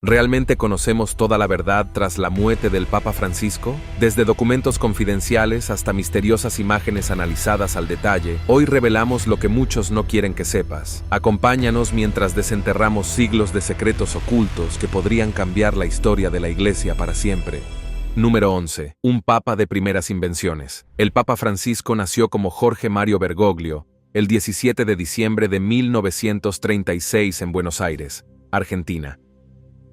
¿Realmente conocemos toda la verdad tras la muerte del Papa Francisco? Desde documentos confidenciales hasta misteriosas imágenes analizadas al detalle, hoy revelamos lo que muchos no quieren que sepas. Acompáñanos mientras desenterramos siglos de secretos ocultos que podrían cambiar la historia de la Iglesia para siempre. Número 11. Un Papa de primeras invenciones. El Papa Francisco nació como Jorge Mario Bergoglio, el 17 de diciembre de 1936 en Buenos Aires, Argentina.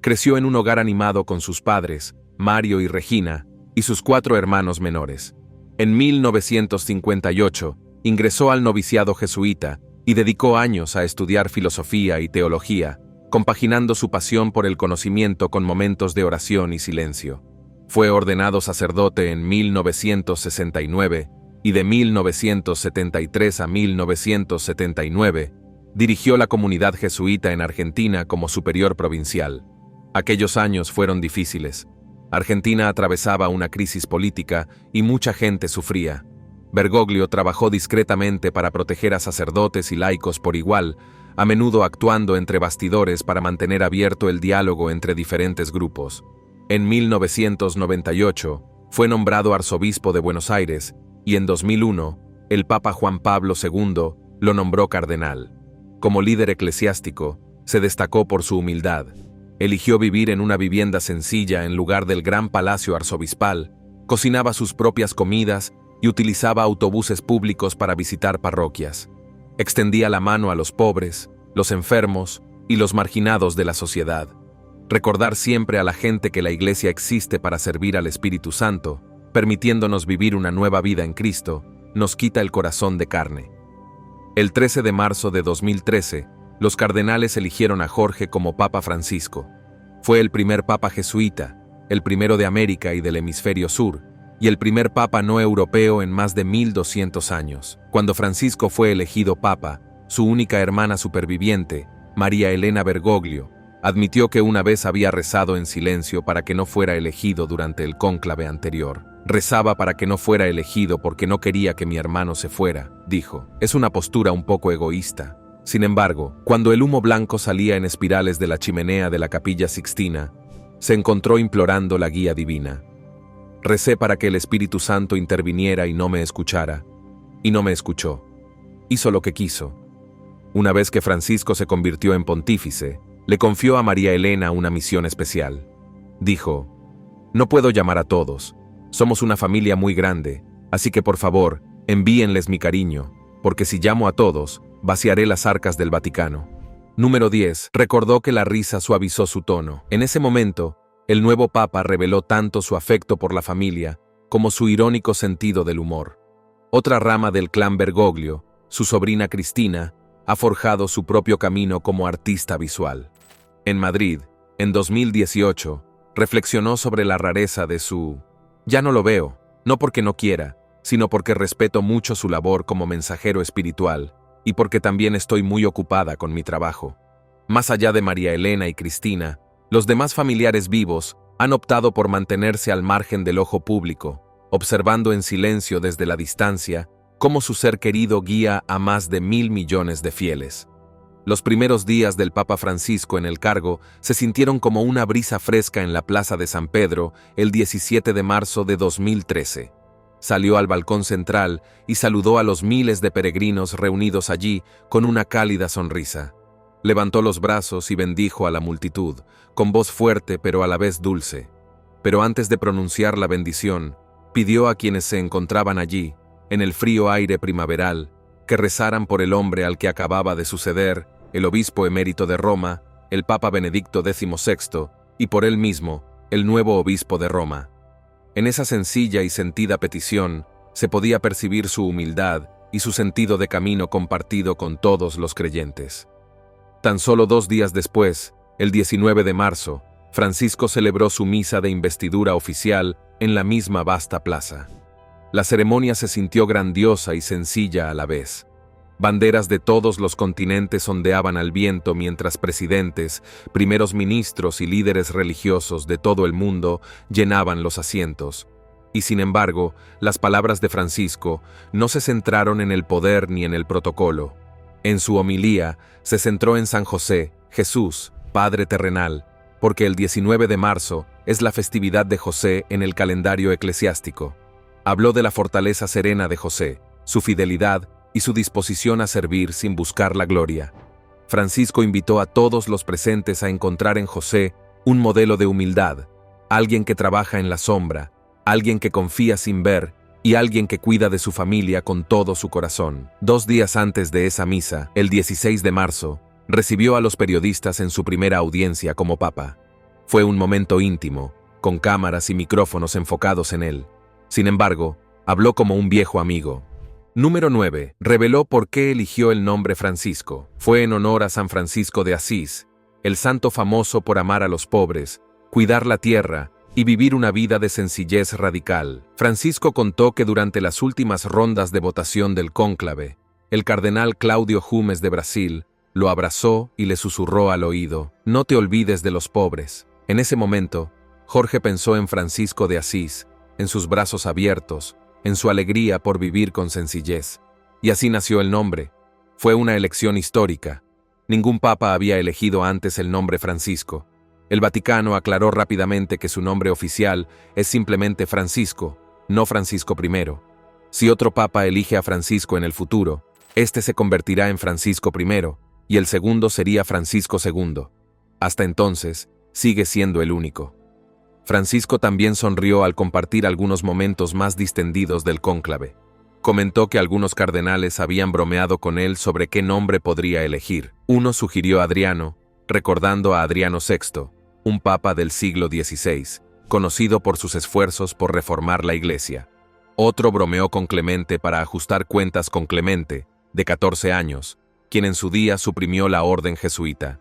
Creció en un hogar animado con sus padres, Mario y Regina, y sus 4 hermanos menores. En 1958, ingresó al noviciado jesuita y dedicó años a estudiar filosofía y teología, compaginando su pasión por el conocimiento con momentos de oración y silencio. Fue ordenado sacerdote en 1969 y de 1973 a 1979 dirigió la comunidad jesuita en Argentina como superior provincial. Aquellos años fueron difíciles. Argentina atravesaba una crisis política y mucha gente sufría. Bergoglio trabajó discretamente para proteger a sacerdotes y laicos por igual, a menudo actuando entre bastidores para mantener abierto el diálogo entre diferentes grupos. En 1998, fue nombrado arzobispo de Buenos Aires y en 2001, el Papa Juan Pablo II lo nombró cardenal. Como líder eclesiástico, se destacó por su humildad. Eligió vivir en una vivienda sencilla en lugar del gran palacio arzobispal, cocinaba sus propias comidas y utilizaba autobuses públicos para visitar parroquias. Extendía la mano a los pobres, los enfermos y los marginados de la sociedad. Recordar siempre a la gente que la Iglesia existe para servir al Espíritu Santo, permitiéndonos vivir una nueva vida en Cristo, nos quita el corazón de carne. El 13 de marzo de 2013, los cardenales eligieron a Jorge como Papa Francisco. Fue el primer Papa jesuita, el primero de América y del Hemisferio Sur, y el primer Papa no europeo en más de 1200 años. Cuando Francisco fue elegido Papa, su única hermana superviviente, María Elena Bergoglio, admitió que una vez había rezado en silencio para que no fuera elegido durante el cónclave anterior. Rezaba para que no fuera elegido porque no quería que mi hermano se fuera, dijo. Es una postura un poco egoísta. Sin embargo, cuando el humo blanco salía en espirales de la chimenea de la Capilla Sixtina, se encontró implorando la guía divina. Recé para que el Espíritu Santo interviniera y no me escuchara, y no me escuchó. Hizo lo que quiso. Una vez que Francisco se convirtió en pontífice, le confió a María Elena una misión especial. Dijo: «No puedo llamar a todos, somos una familia muy grande, así que por favor, envíenles mi cariño, porque si llamo a todos, vaciaré las arcas del Vaticano». Número 10. Recordó que la risa suavizó su tono. En ese momento, el nuevo Papa reveló tanto su afecto por la familia como su irónico sentido del humor. Otra rama del clan Bergoglio, su sobrina Cristina, ha forjado su propio camino como artista visual. En Madrid, en 2018, reflexionó sobre la rareza de su «ya no lo veo», no porque no quiera, sino porque respeto mucho su labor como mensajero espiritual y porque también estoy muy ocupada con mi trabajo. Más allá de María Elena y Cristina, los demás familiares vivos han optado por mantenerse al margen del ojo público, observando en silencio desde la distancia cómo su ser querido guía a más de 1.000 millones de fieles. Los primeros días del Papa Francisco en el cargo se sintieron como una brisa fresca en la Plaza de San Pedro el 17 de marzo de 2013. Salió al balcón central y saludó a los miles de peregrinos reunidos allí con una cálida sonrisa. Levantó los brazos y bendijo a la multitud, con voz fuerte pero a la vez dulce. Pero antes de pronunciar la bendición, pidió a quienes se encontraban allí, en el frío aire primaveral, que rezaran por el hombre al que acababa de suceder, el obispo emérito de Roma, el Papa Benedicto XVI, y por él mismo, el nuevo obispo de Roma. En esa sencilla y sentida petición se podía percibir su humildad y su sentido de camino compartido con todos los creyentes. Tan solo 2 días después, el 19 de marzo, Francisco celebró su misa de investidura oficial en la misma vasta plaza. La ceremonia se sintió grandiosa y sencilla a la vez. Banderas de todos los continentes ondeaban al viento mientras presidentes, primeros ministros y líderes religiosos de todo el mundo llenaban los asientos. Y sin embargo, las palabras de Francisco no se centraron en el poder ni en el protocolo. En su homilía se centró en San José, Jesús, Padre terrenal, porque el 19 de marzo es la festividad de José en el calendario eclesiástico. Habló de la fortaleza serena de José, su fidelidad y su disposición a servir sin buscar la gloria. Francisco invitó a todos los presentes a encontrar en José un modelo de humildad, alguien que trabaja en la sombra, alguien que confía sin ver y alguien que cuida de su familia con todo su corazón. 2 días antes de esa misa, el 16 de marzo, recibió a los periodistas en su primera audiencia como papa. Fue un momento íntimo, con cámaras y micrófonos enfocados en él. Sin embargo, habló como un viejo amigo. Número 9. Reveló por qué eligió el nombre Francisco. Fue en honor a San Francisco de Asís, el santo famoso por amar a los pobres, cuidar la tierra y vivir una vida de sencillez radical. Francisco contó que durante las últimas rondas de votación del cónclave, el cardenal Cláudio Jumes de Brasil lo abrazó y le susurró al oído: «No te olvides de los pobres». En ese momento, Jorge pensó en Francisco de Asís, en sus brazos abiertos, en su alegría por vivir con sencillez. Y así nació el nombre. Fue una elección histórica. Ningún papa había elegido antes el nombre Francisco. El Vaticano aclaró rápidamente que su nombre oficial es simplemente Francisco, no Francisco I. Si otro papa elige a Francisco en el futuro, este se convertirá en Francisco I, y el segundo sería Francisco II. Hasta entonces, sigue siendo el único. Francisco también sonrió al compartir algunos momentos más distendidos del cónclave. Comentó que algunos cardenales habían bromeado con él sobre qué nombre podría elegir. Uno sugirió Adriano, recordando a Adriano VI, un papa del siglo XVI, conocido por sus esfuerzos por reformar la Iglesia. Otro bromeó con Clemente para ajustar cuentas con Clemente, de 14 años, quien en su día suprimió la orden jesuita.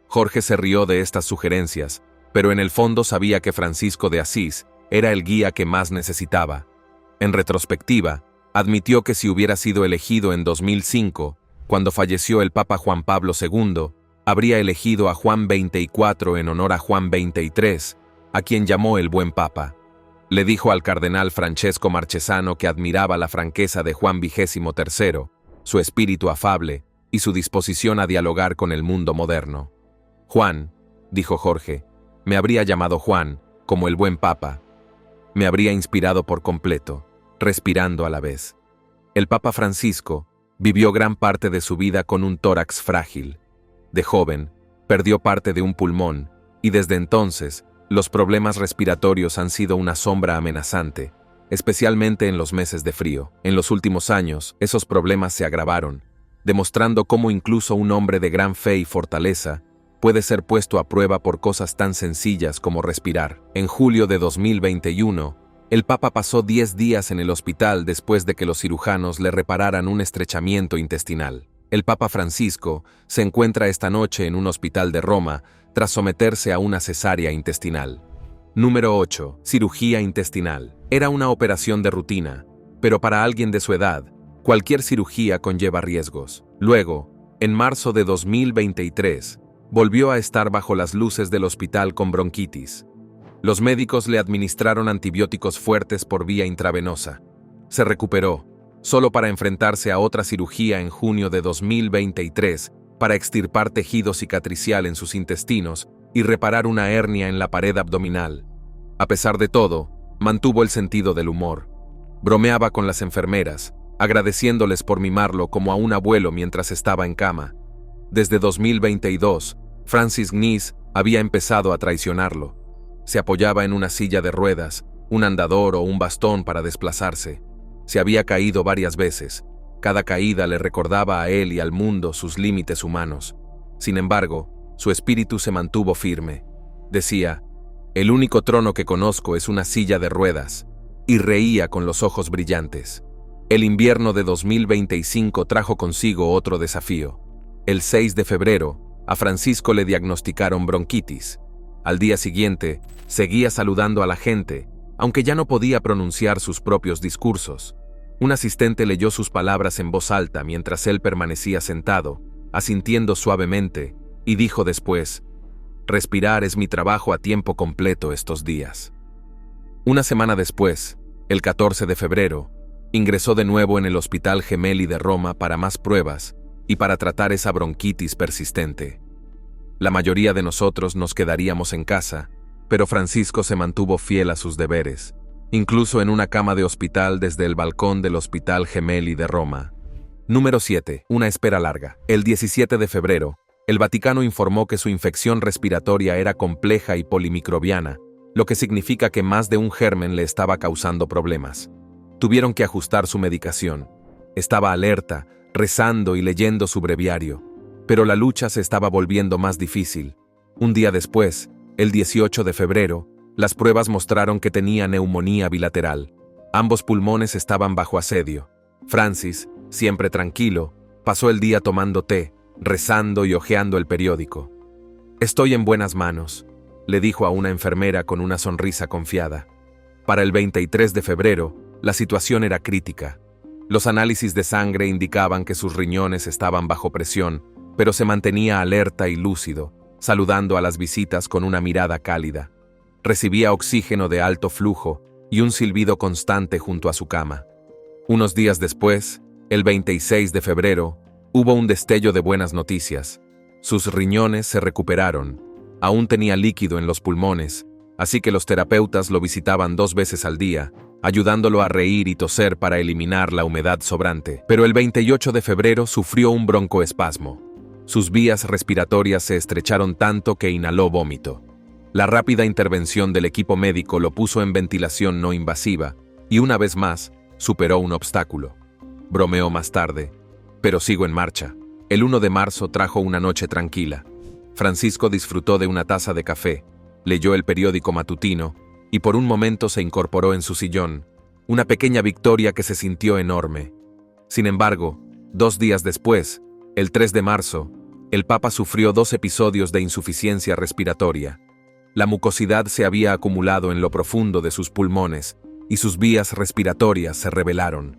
Jorge se rió de estas sugerencias, pero en el fondo sabía que Francisco de Asís era el guía que más necesitaba. En retrospectiva, admitió que si hubiera sido elegido en 2005, cuando falleció el Papa Juan Pablo II, habría elegido a Juan XXIV en honor a Juan XXIII, a quien llamó el Buen Papa. Le dijo al cardenal Francesco Marchesano que admiraba la franqueza de Juan XXIII, su espíritu afable y su disposición a dialogar con el mundo moderno. «Juan», dijo Jorge, «me habría llamado Juan, como el Buen Papa. Me habría inspirado por completo, respirando a la vez». El Papa Francisco vivió gran parte de su vida con un tórax frágil. De joven, perdió parte de un pulmón, y desde entonces, los problemas respiratorios han sido una sombra amenazante, especialmente en los meses de frío. En los últimos años, esos problemas se agravaron, demostrando cómo incluso un hombre de gran fe y fortaleza puede ser puesto a prueba por cosas tan sencillas como respirar. En julio de 2021, el Papa pasó 10 días en el hospital después de que los cirujanos le repararan un estrechamiento intestinal. El Papa Francisco se encuentra esta noche en un hospital de Roma tras someterse a una cesárea intestinal. Número 8. Cirugía intestinal. Era una operación de rutina, pero para alguien de su edad, cualquier cirugía conlleva riesgos. Luego, en marzo de 2023, volvió a estar bajo las luces del hospital con bronquitis. Los médicos le administraron antibióticos fuertes por vía intravenosa. Se recuperó, solo para enfrentarse a otra cirugía en junio de 2023 para extirpar tejido cicatricial en sus intestinos y reparar una hernia en la pared abdominal. A pesar de todo, mantuvo el sentido del humor. Bromeaba con las enfermeras, agradeciéndoles por mimarlo como a un abuelo mientras estaba en cama. Desde 2022, Francis Gneiss había empezado a traicionarlo. Se apoyaba en una silla de ruedas, un andador o un bastón para desplazarse. Se había caído varias veces. Cada caída le recordaba a él y al mundo sus límites humanos. Sin embargo, su espíritu se mantuvo firme. Decía: «El único trono que conozco es una silla de ruedas», y reía con los ojos brillantes. El invierno de 2025 trajo consigo otro desafío. El 6 de febrero, a Francisco le diagnosticaron bronquitis. Al día siguiente, seguía saludando a la gente, aunque ya no podía pronunciar sus propios discursos. Un asistente leyó sus palabras en voz alta mientras él permanecía sentado, asintiendo suavemente, y dijo después: «Respirar es mi trabajo a tiempo completo estos días». Una semana después, el 14 de febrero, ingresó de nuevo en el Hospital Gemelli de Roma para más pruebas y para tratar esa bronquitis persistente. La mayoría de nosotros nos quedaríamos en casa, pero Francisco se mantuvo fiel a sus deberes, incluso en una cama de hospital desde el balcón del Hospital Gemelli de Roma. Número 7. Una espera larga. El 17 de febrero, el Vaticano informó que su infección respiratoria era compleja y polimicrobiana, lo que significa que más de un germen le estaba causando problemas. Tuvieron que ajustar su medicación. Estaba alerta, rezando y leyendo su breviario, pero la lucha se estaba volviendo más difícil. Un día después, el 18 de febrero, las pruebas mostraron que tenía neumonía bilateral. Ambos pulmones estaban bajo asedio. Francis, siempre tranquilo, pasó el día tomando té, rezando y hojeando el periódico. «Estoy en buenas manos», le dijo a una enfermera con una sonrisa confiada. Para el 23 de febrero, la situación era crítica. Los análisis de sangre indicaban que sus riñones estaban bajo presión, pero se mantenía alerta y lúcido, saludando a las visitas con una mirada cálida. Recibía oxígeno de alto flujo y un silbido constante junto a su cama. Unos días después, el 26 de febrero, hubo un destello de buenas noticias. Sus riñones se recuperaron. Aún tenía líquido en los pulmones, así que los terapeutas lo visitaban 2 veces al día, ayudándolo a reír y toser para eliminar la humedad sobrante. Pero el 28 de febrero sufrió un broncoespasmo. Sus vías respiratorias se estrecharon tanto que inhaló vómito. La rápida intervención del equipo médico lo puso en ventilación no invasiva y una vez más superó un obstáculo. Bromeó más tarde: «Pero sigo en marcha». El 1 de marzo trajo una noche tranquila. Francisco disfrutó de una taza de café, leyó el periódico matutino y por un momento se incorporó en su sillón, una pequeña victoria que se sintió enorme. Sin embargo, 2 días después, el 3 de marzo, el Papa sufrió 2 episodios de insuficiencia respiratoria. La mucosidad se había acumulado en lo profundo de sus pulmones y sus vías respiratorias se rebelaron.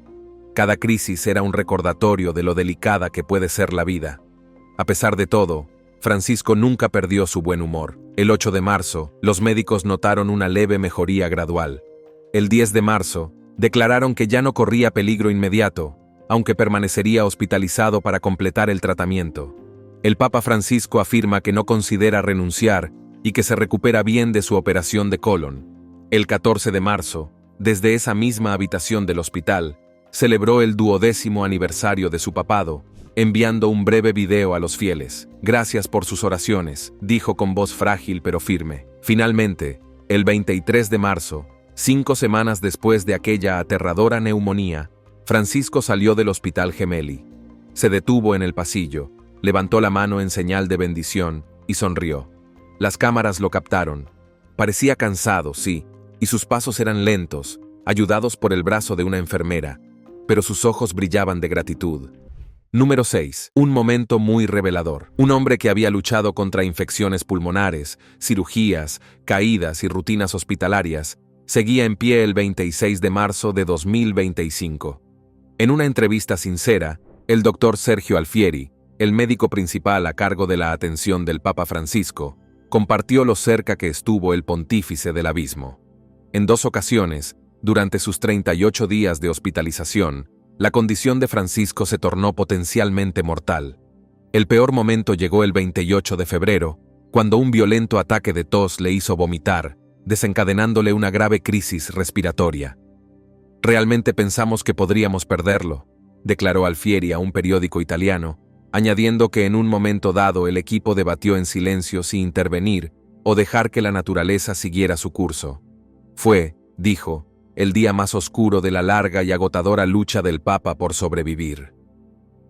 Cada crisis era un recordatorio de lo delicada que puede ser la vida. A pesar de todo, Francisco nunca perdió su buen humor. El 8 de marzo, los médicos notaron una leve mejoría gradual. El 10 de marzo, declararon que ya no corría peligro inmediato, aunque permanecería hospitalizado para completar el tratamiento. El Papa Francisco afirma que no considera renunciar y que se recupera bien de su operación de colon. El 14 de marzo, desde esa misma habitación del hospital, celebró el 12º aniversario de su papado, enviando un breve video a los fieles. «Gracias por sus oraciones», dijo con voz frágil pero firme. Finalmente, el 23 de marzo, 5 semanas después de aquella aterradora neumonía, Francisco salió del Hospital Gemelli. Se detuvo en el pasillo, levantó la mano en señal de bendición y sonrió. Las cámaras lo captaron. Parecía cansado, sí, y sus pasos eran lentos, ayudados por el brazo de una enfermera, pero sus ojos brillaban de gratitud. Número 6. Un momento muy revelador. Un hombre que había luchado contra infecciones pulmonares, cirugías, caídas y rutinas hospitalarias, seguía en pie el 26 de marzo de 2025. En una entrevista sincera, el doctor Sergio Alfieri, el médico principal a cargo de la atención del Papa Francisco, compartió lo cerca que estuvo el pontífice del abismo. En 2 ocasiones, durante sus 38 días de hospitalización, la condición de Francisco se tornó potencialmente mortal. El peor momento llegó el 28 de febrero, cuando un violento ataque de tos le hizo vomitar, desencadenándole una grave crisis respiratoria. «Realmente pensamos que podríamos perderlo», declaró Alfieri a un periódico italiano, añadiendo que en un momento dado el equipo debatió en silencio si intervenir o dejar que la naturaleza siguiera su curso. «Fue», dijo, «el día más oscuro de la larga y agotadora lucha del Papa por sobrevivir».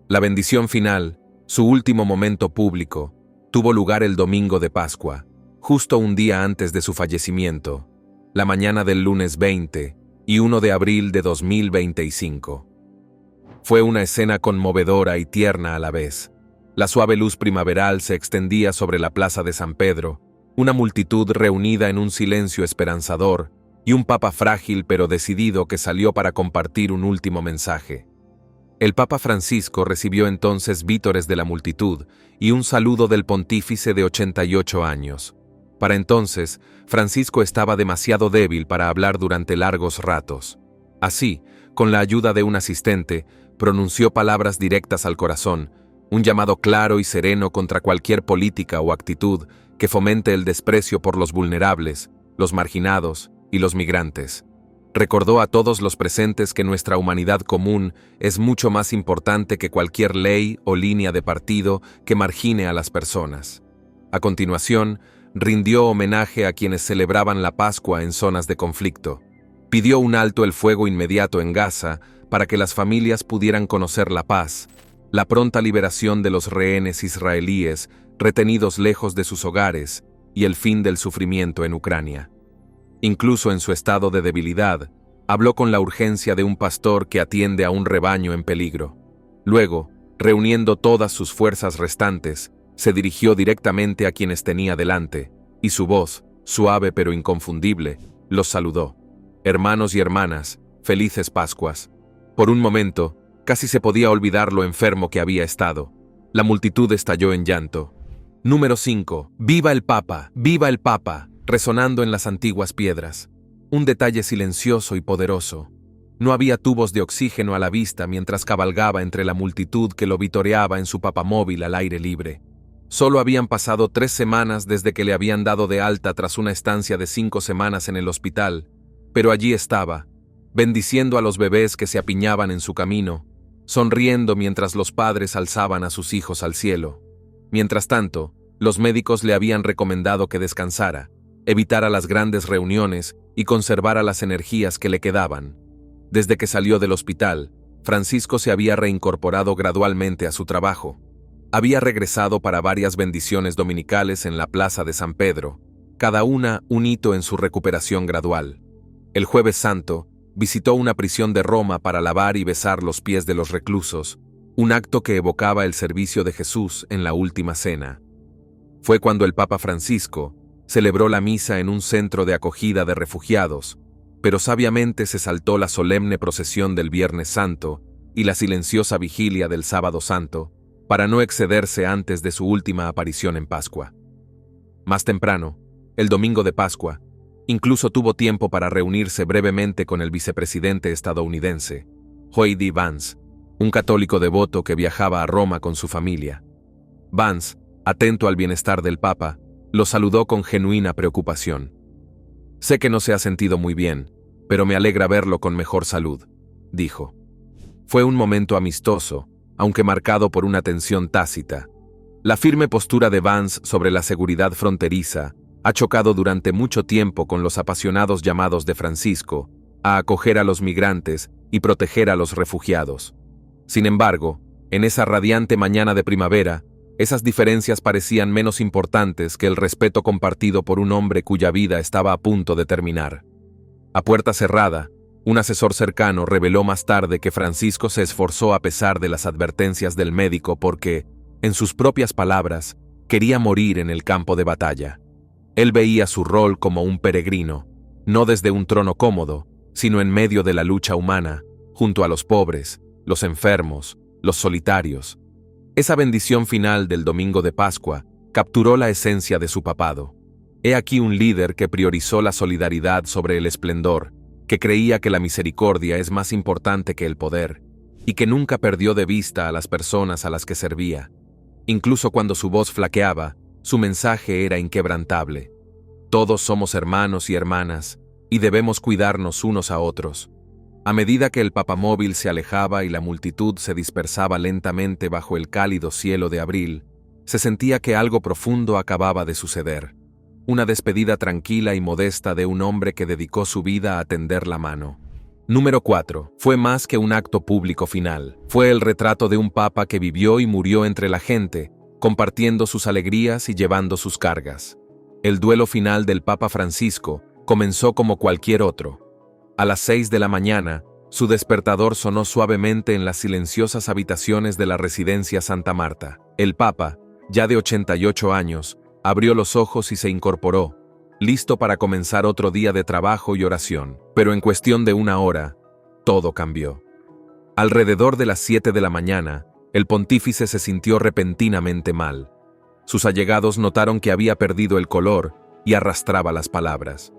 La bendición final, su último momento público, tuvo lugar el domingo de Pascua, justo un día antes de su fallecimiento, la mañana del lunes 20 y 1 de abril de 2025. Fue una escena conmovedora y tierna a la vez. La suave luz primaveral se extendía sobre la plaza de San Pedro, una multitud reunida en un silencio esperanzador, y un Papa frágil pero decidido que salió para compartir un último mensaje. El Papa Francisco recibió entonces vítores de la multitud y un saludo del pontífice de 88 años. Para entonces, Francisco estaba demasiado débil para hablar durante largos ratos. Así, con la ayuda de un asistente, pronunció palabras directas al corazón, un llamado claro y sereno contra cualquier política o actitud que fomente el desprecio por los vulnerables, los marginados y los migrantes. Recordó a todos los presentes que nuestra humanidad común es mucho más importante que cualquier ley o línea de partido que margine a las personas. A continuación, rindió homenaje a quienes celebraban la Pascua en zonas de conflicto. Pidió un alto el fuego inmediato en Gaza para que las familias pudieran conocer la paz, la pronta liberación de los rehenes israelíes retenidos lejos de sus hogares y el fin del sufrimiento en Ucrania. Incluso en su estado de debilidad, habló con la urgencia de un pastor que atiende a un rebaño en peligro. Luego, reuniendo todas sus fuerzas restantes, se dirigió directamente a quienes tenía delante, y su voz, suave pero inconfundible, los saludó. Hermanos y hermanas, felices Pascuas. Por un momento, casi se podía olvidar lo enfermo que había estado. La multitud estalló en llanto. Número 5. ¡Viva el Papa! ¡Viva el Papa! Resonando en las antiguas piedras. Un detalle silencioso y poderoso. No había tubos de oxígeno a la vista mientras cabalgaba entre la multitud que lo vitoreaba en su papamóvil al aire libre. Solo habían pasado 3 semanas desde que le habían dado de alta tras una estancia de 5 semanas en el hospital, pero allí estaba, bendiciendo a los bebés que se apiñaban en su camino, sonriendo mientras los padres alzaban a sus hijos al cielo. Mientras tanto, los médicos le habían recomendado que descansara, evitara las grandes reuniones y conservara las energías que le quedaban. Desde que salió del hospital, Francisco se había reincorporado gradualmente a su trabajo. Había regresado para varias bendiciones dominicales en la Plaza de San Pedro, cada una un hito en su recuperación gradual. El Jueves Santo, visitó una prisión de Roma para lavar y besar los pies de los reclusos, un acto que evocaba el servicio de Jesús en la última cena. Fue cuando el Papa Francisco celebró la misa en un centro de acogida de refugiados, pero sabiamente se saltó la solemne procesión del Viernes Santo y la silenciosa vigilia del Sábado Santo, para no excederse antes de su última aparición en Pascua. Más temprano, el domingo de Pascua, incluso tuvo tiempo para reunirse brevemente con el vicepresidente estadounidense, J.D. Vance, un católico devoto que viajaba a Roma con su familia. Vance, atento al bienestar del Papa, lo saludó con genuina preocupación. «Sé que no se ha sentido muy bien, pero me alegra verlo con mejor salud», dijo. Fue un momento amistoso, aunque marcado por una tensión tácita. La firme postura de Vance sobre la seguridad fronteriza ha chocado durante mucho tiempo con los apasionados llamados de Francisco a acoger a los migrantes y proteger a los refugiados. Sin embargo, en esa radiante mañana de primavera, esas diferencias parecían menos importantes que el respeto compartido por un hombre cuya vida estaba a punto de terminar. A puerta cerrada, un asesor cercano reveló más tarde que Francisco se esforzó a pesar de las advertencias del médico porque, en sus propias palabras, quería morir en el campo de batalla. Él veía su rol como un peregrino, no desde un trono cómodo, sino en medio de la lucha humana, junto a los pobres, los enfermos, los solitarios. Esa bendición final del domingo de Pascua capturó la esencia de su papado. He aquí un líder que priorizó la solidaridad sobre el esplendor, que creía que la misericordia es más importante que el poder, y que nunca perdió de vista a las personas a las que servía. Incluso cuando su voz flaqueaba, su mensaje era inquebrantable. Todos somos hermanos y hermanas, y debemos cuidarnos unos a otros. A medida que el papamóvil se alejaba y la multitud se dispersaba lentamente bajo el cálido cielo de abril, se sentía que algo profundo acababa de suceder. Una despedida tranquila y modesta de un hombre que dedicó su vida a tender la mano. Número 4. Fue más que un acto público final. Fue el retrato de un papa que vivió y murió entre la gente, compartiendo sus alegrías y llevando sus cargas. El duelo final del Papa Francisco comenzó como cualquier otro. A las 6 de la mañana, su despertador sonó suavemente en las silenciosas habitaciones de la residencia Santa Marta. El Papa, ya de 88 años, abrió los ojos y se incorporó, listo para comenzar otro día de trabajo y oración. Pero en cuestión de una hora, todo cambió. Alrededor de las 7 de la mañana, el pontífice se sintió repentinamente mal. Sus allegados notaron que había perdido el color y arrastraba las palabras.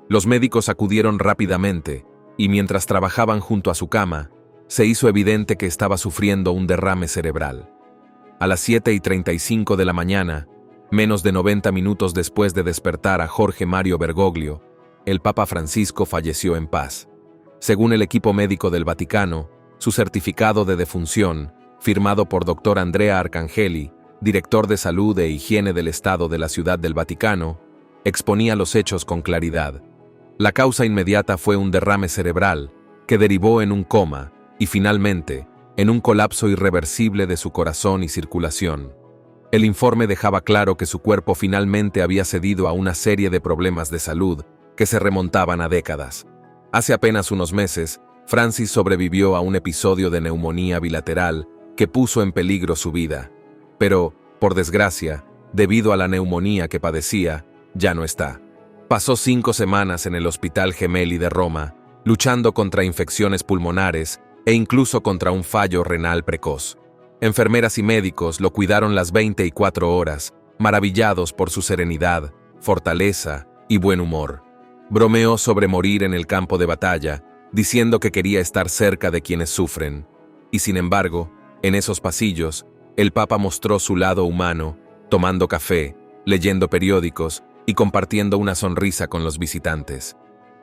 Los médicos acudieron rápidamente, y mientras trabajaban junto a su cama, se hizo evidente que estaba sufriendo un derrame cerebral. A las 7:35 de la mañana, menos de 90 minutos después de despertar a Jorge Mario Bergoglio, el Papa Francisco falleció en paz. Según el equipo médico del Vaticano, su certificado de defunción, firmado por Dr. Andrea Arcangeli, director de Salud e Higiene del Estado de la Ciudad del Vaticano, exponía los hechos con claridad. La causa inmediata fue un derrame cerebral, que derivó en un coma y finalmente en un colapso irreversible de su corazón y circulación. El informe dejaba claro que su cuerpo finalmente había cedido a una serie de problemas de salud que se remontaban a décadas. Hace apenas unos meses, Francis sobrevivió a un episodio de neumonía bilateral que puso en peligro su vida. Pero, por desgracia, debido a la neumonía que padecía, ya no está. Pasó 5 semanas en el Hospital Gemelli de Roma, luchando contra infecciones pulmonares e incluso contra un fallo renal precoz. Enfermeras y médicos lo cuidaron las 24 horas, maravillados por su serenidad, fortaleza y buen humor. Bromeó sobre morir en el campo de batalla, diciendo que quería estar cerca de quienes sufren. Y sin embargo, en esos pasillos, el Papa mostró su lado humano, tomando café, leyendo periódicos y compartiendo una sonrisa con los visitantes.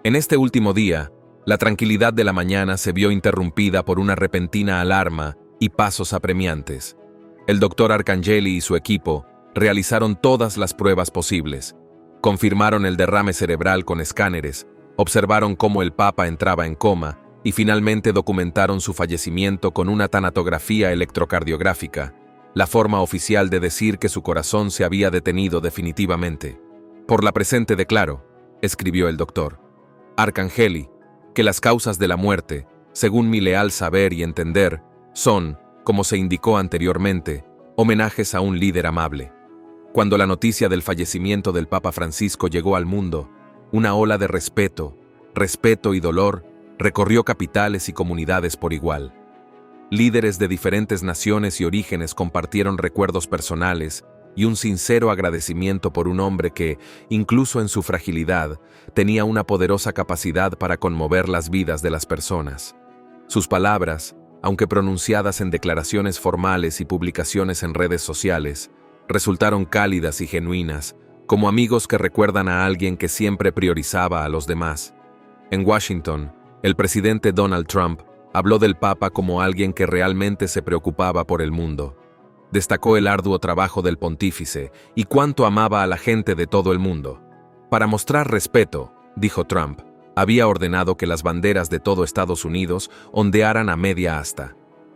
En este último día, la tranquilidad de la mañana se vio interrumpida por una repentina alarma y pasos apremiantes. El doctor Arcangeli y su equipo realizaron todas las pruebas posibles. Confirmaron el derrame cerebral con escáneres, observaron cómo el Papa entraba en coma y finalmente documentaron su fallecimiento con una tanatografía electrocardiográfica, la forma oficial de decir que su corazón se había detenido definitivamente. Por la presente declaro, escribió el doctor Arcangeli, que las causas de la muerte, según mi leal saber y entender, son, como se indicó anteriormente, homenajes a un líder amable. Cuando la noticia del fallecimiento del Papa Francisco llegó al mundo, una ola de respeto y dolor recorrió capitales y comunidades por igual. Líderes de diferentes naciones y orígenes compartieron recuerdos personales y un sincero agradecimiento por un hombre que, incluso en su fragilidad, tenía una poderosa capacidad para conmover las vidas de las personas. Sus palabras, aunque pronunciadas en declaraciones formales y publicaciones en redes sociales, resultaron cálidas y genuinas, como amigos que recuerdan a alguien que siempre priorizaba a los demás. En Washington, el presidente Donald Trump habló del Papa como alguien que realmente se preocupaba por el mundo. Destacó el arduo trabajo del pontífice y cuánto amaba a la gente de todo el mundo. Para mostrar respeto, dijo Trump, había ordenado que las banderas de todo Estados Unidos ondearan a media asta.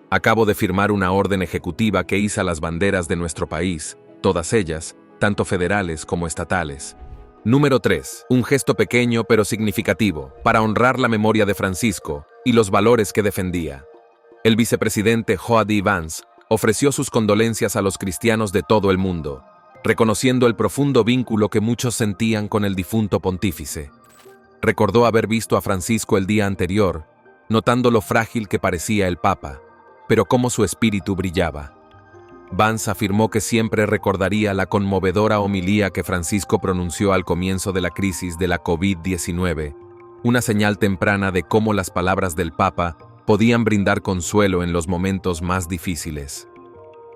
Acabo de firmar una orden ejecutiva que iza las banderas de nuestro país, todas ellas, tanto federales como estatales. Número 3. Un gesto pequeño pero significativo, para honrar la memoria de Francisco y los valores que defendía. El vicepresidente J.D. Vance ofreció sus condolencias a los cristianos de todo el mundo, reconociendo el profundo vínculo que muchos sentían con el difunto pontífice. Recordó haber visto a Francisco el día anterior, notando lo frágil que parecía el Papa, pero cómo su espíritu brillaba. Vance afirmó que siempre recordaría la conmovedora homilía que Francisco pronunció al comienzo de la crisis de la COVID-19, una señal temprana de cómo las palabras del Papa podían brindar consuelo en los momentos más difíciles.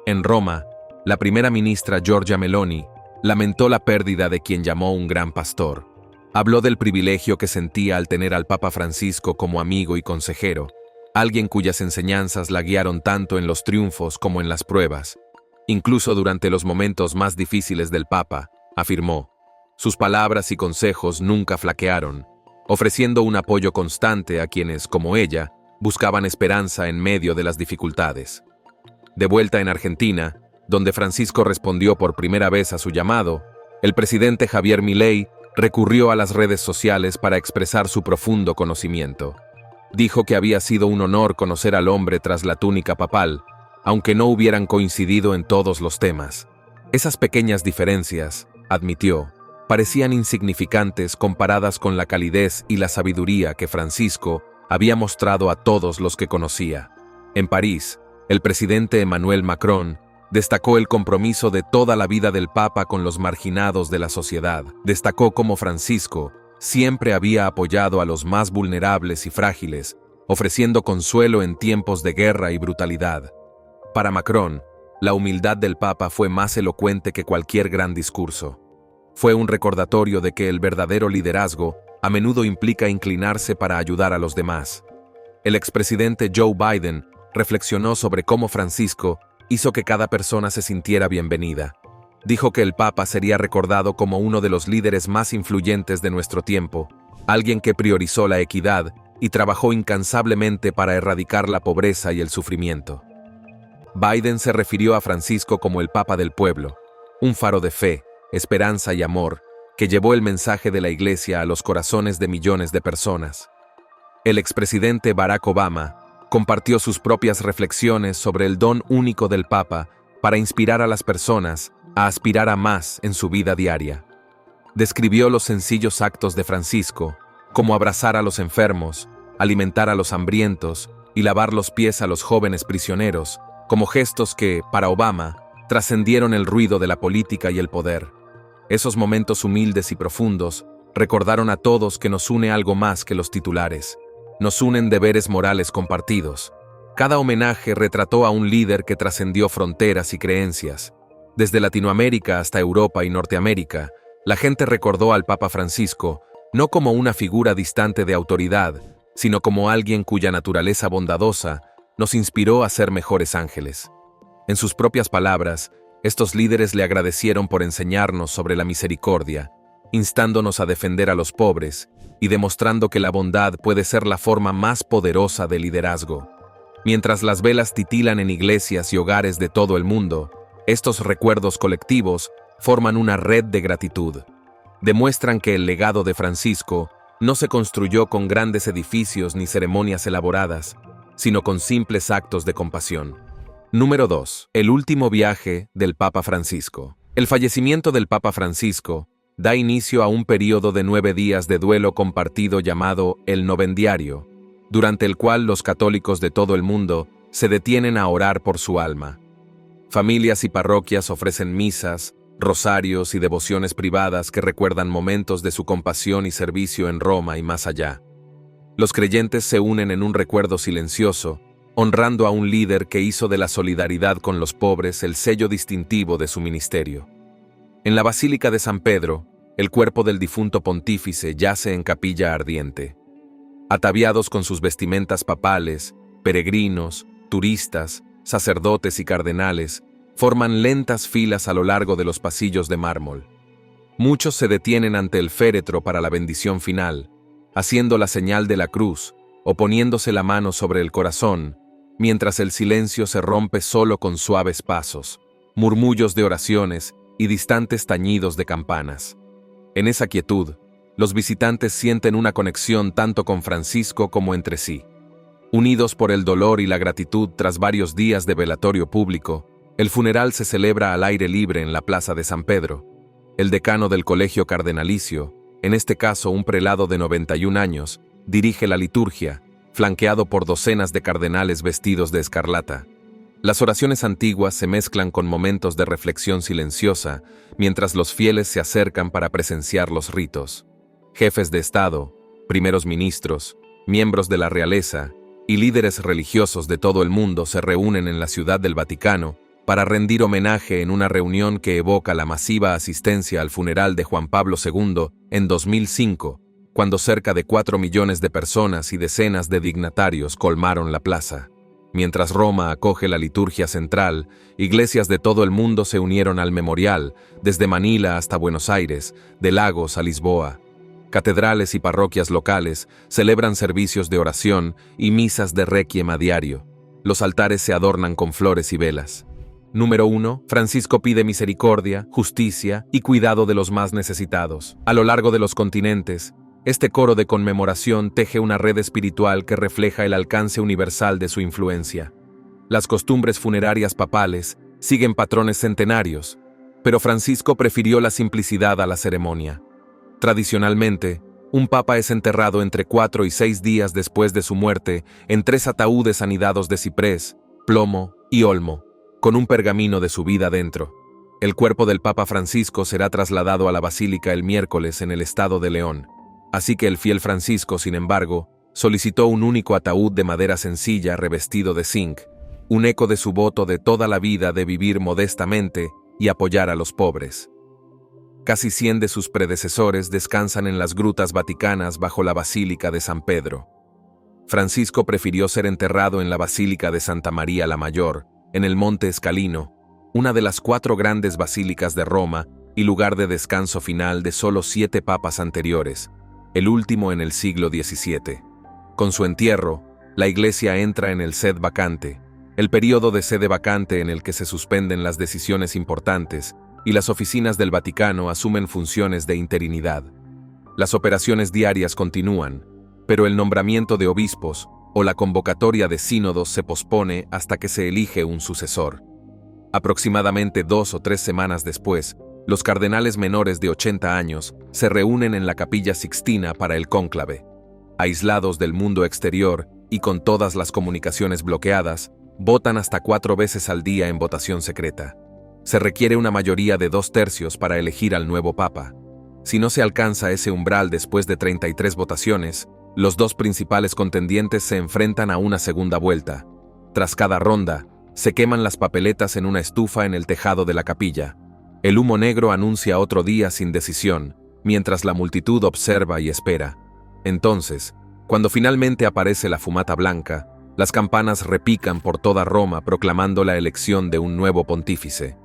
En Roma, la primera ministra Giorgia Meloni lamentó la pérdida de quien llamó un gran pastor. Habló del privilegio que sentía al tener al Papa Francisco como amigo y consejero, alguien cuyas enseñanzas la guiaron tanto en los triunfos como en las pruebas. Incluso durante los momentos más difíciles del Papa, afirmó, sus palabras y consejos nunca flaquearon, ofreciendo un apoyo constante a quienes, como ella, buscaban esperanza en medio de las dificultades. De vuelta en Argentina, donde Francisco respondió por primera vez a su llamado, el presidente Javier Milei recurrió a las redes sociales para expresar su profundo conocimiento. Dijo que había sido un honor conocer al hombre tras la túnica papal, aunque no hubieran coincidido en todos los temas. Esas pequeñas diferencias, admitió, parecían insignificantes comparadas con la calidez y la sabiduría que Francisco había mostrado a todos los que conocía. En París, el presidente Emmanuel Macron destacó el compromiso de toda la vida del Papa con los marginados de la sociedad. Destacó cómo Francisco siempre había apoyado a los más vulnerables y frágiles, ofreciendo consuelo en tiempos de guerra y brutalidad. Para Macron, La humildad del Papa fue más elocuente que cualquier gran discurso. Fue un recordatorio de que el verdadero liderazgo a menudo implica inclinarse para ayudar a los demás. El expresidente Joe Biden reflexionó sobre cómo Francisco hizo que cada persona se sintiera bienvenida. Dijo que el Papa sería recordado como uno de los líderes más influyentes de nuestro tiempo, alguien que priorizó la equidad y trabajó incansablemente para erradicar la pobreza y el sufrimiento. Biden se refirió a Francisco como el Papa del pueblo, un faro de fe, esperanza y amor, que llevó el mensaje de la Iglesia a los corazones de millones de personas. El expresidente Barack Obama compartió sus propias reflexiones sobre el don único del Papa para inspirar a las personas a aspirar a más en su vida diaria. Describió los sencillos actos de Francisco, como abrazar a los enfermos, alimentar a los hambrientos y lavar los pies a los jóvenes prisioneros, como gestos que, para Obama, trascendieron el ruido de la política y el poder. Esos momentos humildes y profundos recordaron a todos que nos une algo más que los titulares. Nos unen deberes morales compartidos. Cada homenaje retrató a un líder que trascendió fronteras y creencias. Desde Latinoamérica hasta Europa y Norteamérica, la gente recordó al Papa Francisco no como una figura distante de autoridad, sino como alguien cuya naturaleza bondadosa nos inspiró a ser mejores ángeles. En sus propias palabras, estos líderes le agradecieron por enseñarnos sobre la misericordia, instándonos a defender a los pobres y demostrando que la bondad puede ser la forma más poderosa de liderazgo. Mientras las velas titilan en iglesias y hogares de todo el mundo, estos recuerdos colectivos forman una red de gratitud. Demuestran que el legado de Francisco no se construyó con grandes edificios ni ceremonias elaboradas, sino con simples actos de compasión. Número 2. El último viaje del Papa Francisco. El fallecimiento del Papa Francisco da inicio a un período de 9 días de duelo compartido llamado el Novendiario, durante el cual los católicos de todo el mundo se detienen a orar por su alma. Familias y parroquias ofrecen misas, rosarios y devociones privadas que recuerdan momentos de su compasión y servicio en Roma y más allá. Los creyentes se unen en un recuerdo silencioso, honrando a un líder que hizo de la solidaridad con los pobres el sello distintivo de su ministerio. En la Basílica de San Pedro, el cuerpo del difunto pontífice yace en capilla ardiente. Ataviados con sus vestimentas papales, peregrinos, turistas, sacerdotes y cardenales forman lentas filas a lo largo de los pasillos de mármol. Muchos se detienen ante el féretro para la bendición final, haciendo la señal de la cruz o poniéndose la mano sobre el corazón, mientras el silencio se rompe solo con suaves pasos, murmullos de oraciones y distantes tañidos de campanas. En esa quietud, los visitantes sienten una conexión tanto con Francisco como entre sí. Unidos por el dolor y la gratitud tras varios días de velatorio público, el funeral se celebra al aire libre en la Plaza de San Pedro. El decano del Colegio Cardenalicio, en este caso un prelado de 91 años, dirige la liturgia, flanqueado por docenas de cardenales vestidos de escarlata. Las oraciones antiguas se mezclan con momentos de reflexión silenciosa, mientras los fieles se acercan para presenciar los ritos. Jefes de Estado, primeros ministros, miembros de la realeza y líderes religiosos de todo el mundo se reúnen en la Ciudad del Vaticano para rendir homenaje en una reunión que evoca la masiva asistencia al funeral de Juan Pablo II en 2005, cuando cerca de 4 millones de personas y decenas de dignatarios colmaron la plaza. Mientras Roma acoge la liturgia central, iglesias de todo el mundo se unieron al memorial, desde Manila hasta Buenos Aires, de Lagos a Lisboa. Catedrales y parroquias locales celebran servicios de oración y misas de requiem a diario. Los altares se adornan con flores y velas. Número 1. Francisco pide misericordia, justicia y cuidado de los más necesitados. A lo largo de los continentes, este coro de conmemoración teje una red espiritual que refleja el alcance universal de su influencia. Las costumbres funerarias papales siguen patrones centenarios, pero Francisco prefirió la simplicidad a la ceremonia. Tradicionalmente, un papa es enterrado entre 4 y 6 días después de su muerte en 3 ataúdes anidados de ciprés, plomo y olmo, con un pergamino de su vida dentro. El cuerpo del Papa Francisco será trasladado a la Basílica el miércoles en el estado de León. Así que el fiel Francisco, sin embargo, solicitó un único ataúd de madera sencilla revestido de zinc, un eco de su voto de toda la vida de vivir modestamente y apoyar a los pobres. Casi 100 de sus predecesores descansan en las grutas vaticanas bajo la Basílica de San Pedro. Francisco prefirió ser enterrado en la Basílica de Santa María la Mayor, en el Monte Escalino, una de las 4 grandes basílicas de Roma y lugar de descanso final de solo 7 papas anteriores, el último en el siglo XVII. Con su entierro, la Iglesia entra en el sed vacante, el período de sede vacante en el que se suspenden las decisiones importantes y las oficinas del Vaticano asumen funciones de interinidad. Las operaciones diarias continúan, pero el nombramiento de obispos o la convocatoria de sínodos se pospone hasta que se elige un sucesor. Aproximadamente 2 o 3 semanas después, los cardenales menores de 80 años se reúnen en la Capilla Sixtina para el cónclave. Aislados del mundo exterior y con todas las comunicaciones bloqueadas, votan hasta 4 veces al día en votación secreta. Se requiere una mayoría de 2/3 para elegir al nuevo papa. Si no se alcanza ese umbral después de 33 votaciones, los 2 principales contendientes se enfrentan a una segunda vuelta. Tras cada ronda, se queman las papeletas en una estufa en el tejado de la capilla. El humo negro anuncia otro día sin decisión, mientras la multitud observa y espera. Entonces, cuando finalmente aparece la fumata blanca, las campanas repican por toda Roma proclamando la elección de un nuevo pontífice.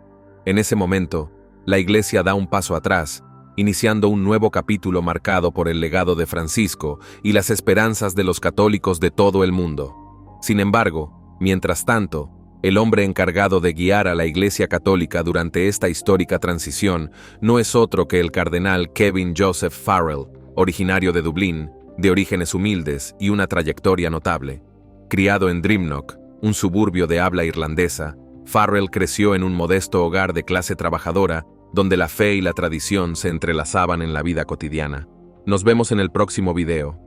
En ese momento, la Iglesia da un paso atrás, iniciando un nuevo capítulo marcado por el legado de Francisco y las esperanzas de los católicos de todo el mundo. Sin embargo, mientras tanto, el hombre encargado de guiar a la Iglesia Católica durante esta histórica transición no es otro que el cardenal Kevin Joseph Farrell, originario de Dublín, de orígenes humildes y una trayectoria notable. Criado en Drumnach, un suburbio de habla irlandesa, Farrell creció en un modesto hogar de clase trabajadora, donde la fe y la tradición se entrelazaban en la vida cotidiana. Nos vemos en el próximo video.